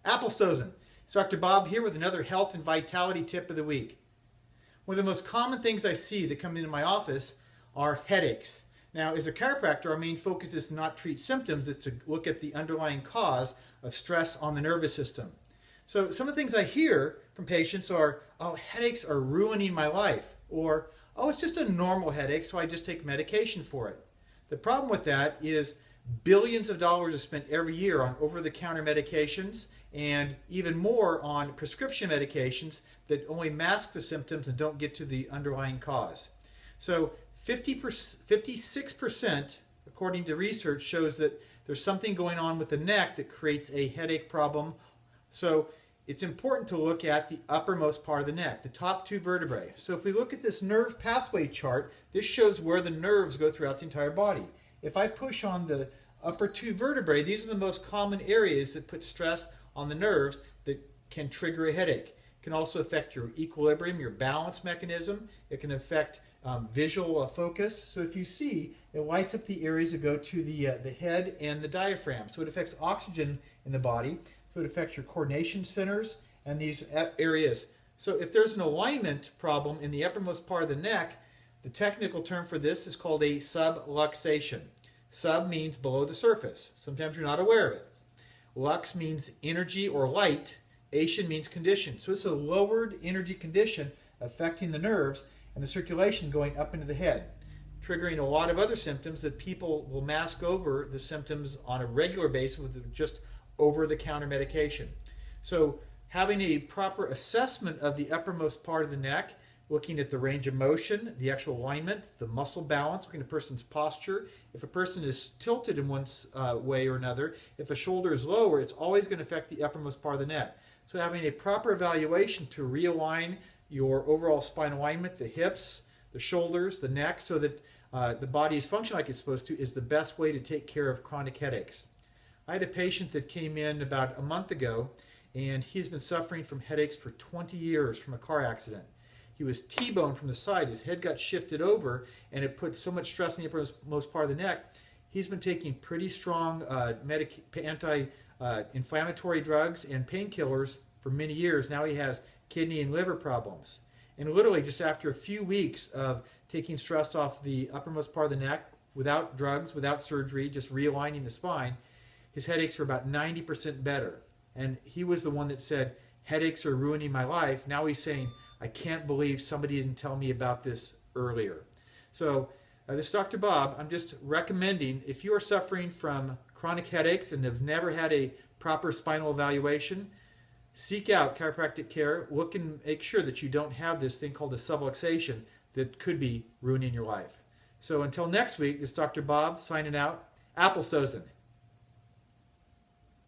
Applestosen. It's Dr. Bob here with another health and vitality tip of the week. One of the most common things I see that come into my office are headaches. Now, as a chiropractor, our main focus is to not treat symptoms, it's to look at the underlying cause of stress on the nervous system. So some of the things I hear from patients are, oh, headaches are ruining my life, or, oh, it's just a normal headache, so I just take medication for it. The problem with that is billions of dollars are spent every year on over-the-counter medications and even more on prescription medications that only mask the symptoms and don't get to the underlying cause. So 56%, according to research, shows that there's something going on with the neck that creates a headache problem. So it's important to look at the uppermost part of the neck, the top two vertebrae. So if we look at this nerve pathway chart, this shows where the nerves go throughout the entire body. If I push on the upper two vertebrae, these are the most common areas that put stress on the nerves that can trigger a headache. It can also affect your equilibrium, your balance mechanism. It can affect visual focus. So if you see, it lights up the areas that go to the head and the diaphragm. So it affects oxygen in the body. So it affects your coordination centers and these areas. So if there's an alignment problem in the uppermost part of the neck, the technical term for this is called a subluxation. Sub means below the surface. Sometimes you're not aware of it. Lux means energy or light. Ation means condition. So it's a lowered energy condition affecting the nerves and the circulation going up into the head, triggering a lot of other symptoms that people will mask over the symptoms on a regular basis with just over-the-counter medication. So having a proper assessment of the uppermost part of the neck, looking at the range of motion, the actual alignment, the muscle balance, looking at a person's posture. If a person is tilted in one way or another, if a shoulder is lower, it's always going to affect the uppermost part of the neck. So having a proper evaluation to realign your overall spine alignment, the hips, the shoulders, the neck, so that the body is functioning like it's supposed to, is the best way to take care of chronic headaches. I had a patient that came in about a month ago, and he's been suffering from headaches for 20 years from a car accident. He was T-boned from the side. His head got shifted over, and it put so much stress on the uppermost part of the neck. He's been taking pretty strong anti-inflammatory drugs and painkillers for many years. Now he has kidney and liver problems. And literally just after a few weeks of taking stress off the uppermost part of the neck, without drugs, without surgery, just realigning the spine, his headaches are about 90% better. And he was the one that said, headaches are ruining my life. Now he's saying, I can't believe somebody didn't tell me about this earlier. So this is Dr. Bob. I'm just recommending, if you are suffering from chronic headaches and have never had a proper spinal evaluation, seek out chiropractic care. Look and make sure that you don't have this thing called a subluxation that could be ruining your life. So until next week, this is Dr. Bob signing out. Applestosen.